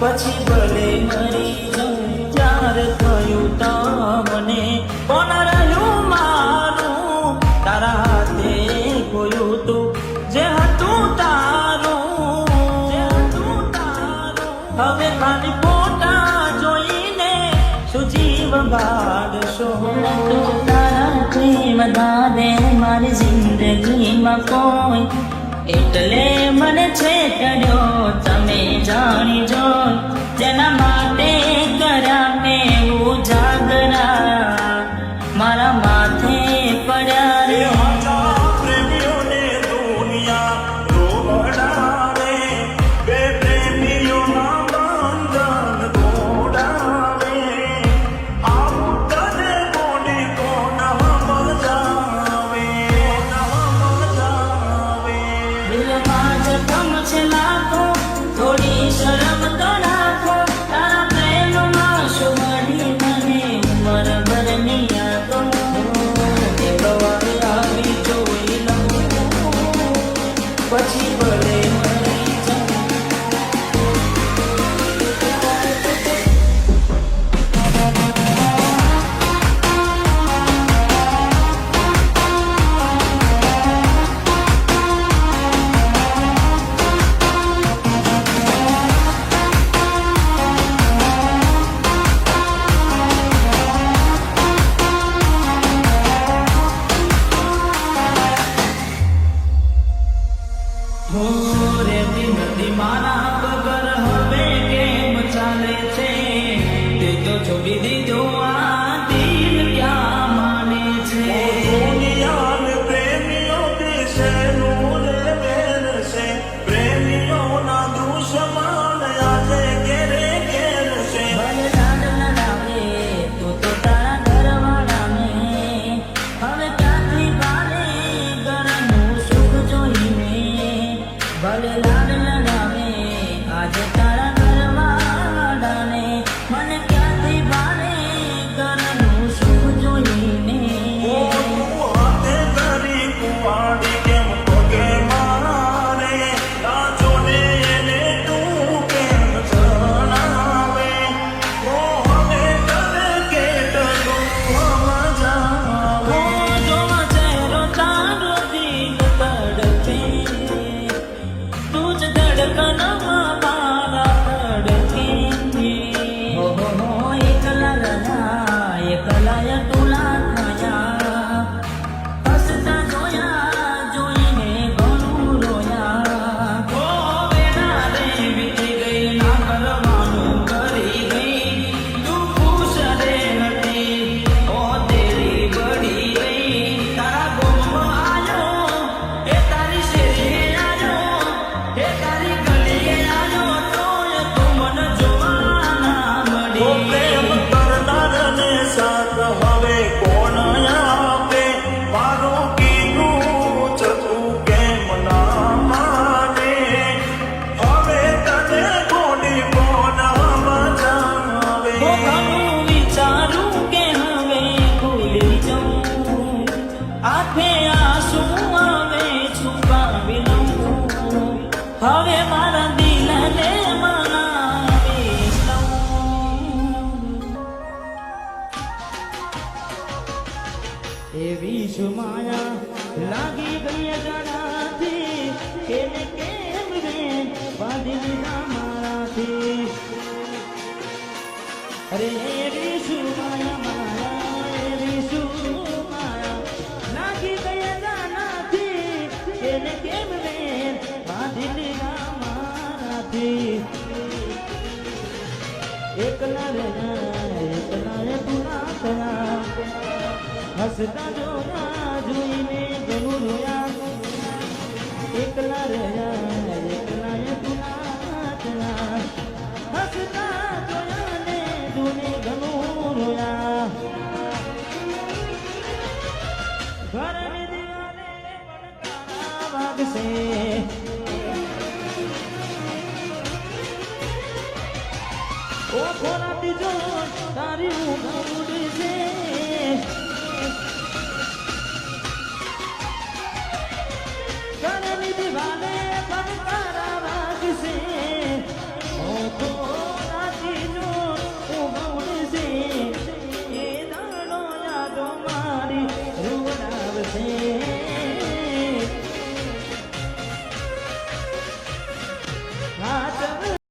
પછી ભલે મરી જાઉં ત્યારે થયું તમને કોણ રહ્યું મારું તારા હાથે ગોયું તું જે હતું તારું હવે ખાલી ફોટા જોઈને શું જીવ બાળશો તારા પ્રેમ દાદે મારી જિંદગીમાં કોઈ એટલે મને છેતર્યો તમે જાણી જો જેના માટે કર્યા મેં ઉજાગરા મારા માથે પડ્યા રે પ્રેમીઓને દુનિયા રોવડાવે બે પ્રેમીઓના બંધન તોડાવે આવું તને કોની કોના મજાવે દિલમાં જખમ છે લાખો થોડી શરમ તો રાખો તારા પ્રેમમાં શું મળી મને ઉંમર ભરની યાદો એક વાર આવી જોઈ લઉં પછી ભલે મરી જાઉં રેતી નથી મારા વગર હવે કેમ ચાલે છે તે તો છોડી દીધો આ દિલ ક્યાં માને છે દુનિયાને પ્રેમીઓ દેશેનું રે વેર છે પ્રેમીઓના દુશ્મન આજે ઘેરે ઘેર છે ભલે લાડ લડાવે તું તો તારા ઘરવાળાને હવે ક્યાંથી ભારે ઘરનું સુખ જોઈને ભલે લાડ લડાવે આજે તારા ઘરવાળાને મને ક્યાંથી ભારે ઘરનું સુખ જોઈને હાથે કરી કુવાડી કેમ પગે મારે નાચોને એને તું કેમ જણાવે ઓ હવે તને કેટલું મજાવે જોવા ચહેરો તારો દિલ તડપે તું જ ધડકનમાં મારા ધડકે એકલા ટોલા થયા હસતા જોયા જોઈને ઘણું રોયા વેના રે વીતી ગઈ ના કરવાનું કરી ગઈ તું ખુશ રે નથી ઓ તેરી બળી ગઈ તારા ગોમમાં આયો એ તારી શેરીએ આયો એ તારી ગલીએ આયો તોય તું મને જોવા ના ઓ મળી પ્રેમ કરનારને સાથ હવે કોણ આપે મારું કીધું ચતું કેમ ના માને હવે તને કોની કોણ મજાવે ઘણું વિચારું કે હવે ભૂલી જાઉં આંખે આંસુ હવે છુપાવી લઉં હવે મારા દિલને મનાવી લઉં એવી શું માયા લાગી ગઈ અજાણાથી એને કેમ રે બાંધી લીધા મારાથી અરે એવી શું માયા એવી શું માયા લાગી ગઈ અજાણાથી એને કેમ રે બાંધી લીધા મારાથી એકલા રે તું ના થયા હસતા જોયા જોઈને ઘણું રોયા એકલા રહ્યા તું ના થયા હસતા જોયા ને જોઈને ઘણું રોયા ઘરની દિવાલે વણકારા વાગશે ઓ ખોરાતી જો તારી ઊંઘ ઉડશે ઘરની દિવાલે વણકારા વાગશે ઓ